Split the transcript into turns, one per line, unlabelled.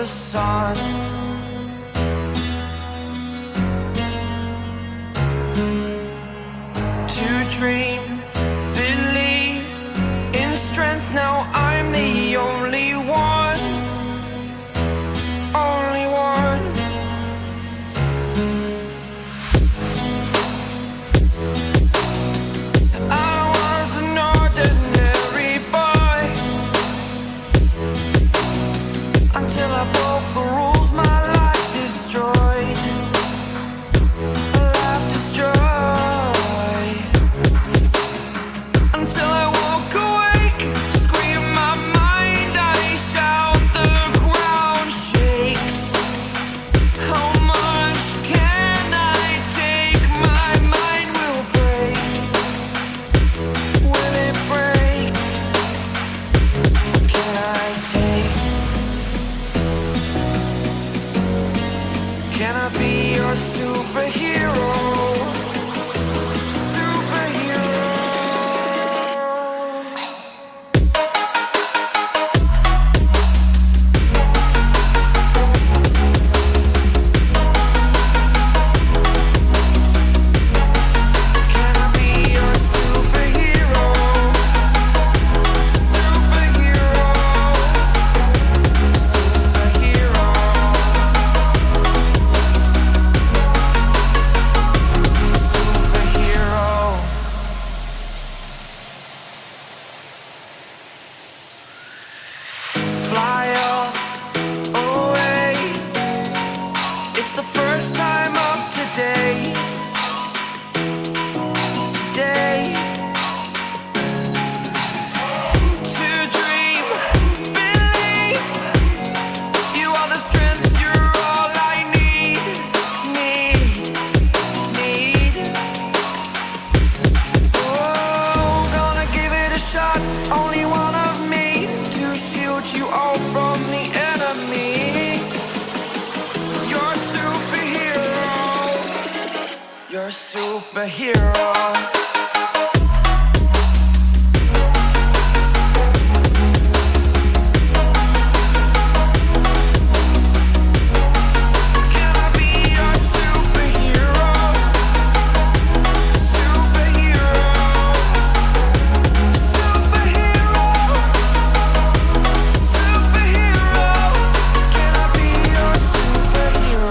the sun. To dream, believe in strength. Now I'm the only one, only one. I was an ordinary boy until I broke the rules. My life destroyed, life destroyed. Until I walk awake, scream my mind, I shout, the ground shakes. How much can I take? My mind will break. Will it break? Can I take? Can I be your superhero? Fly away. It's the first time of today. Today. To dream, believe. You are the strength, you're all I need. Oh, gonna give it a shot. Only one of me to shield you all from the enemy. You're a superhero. You're a superhero.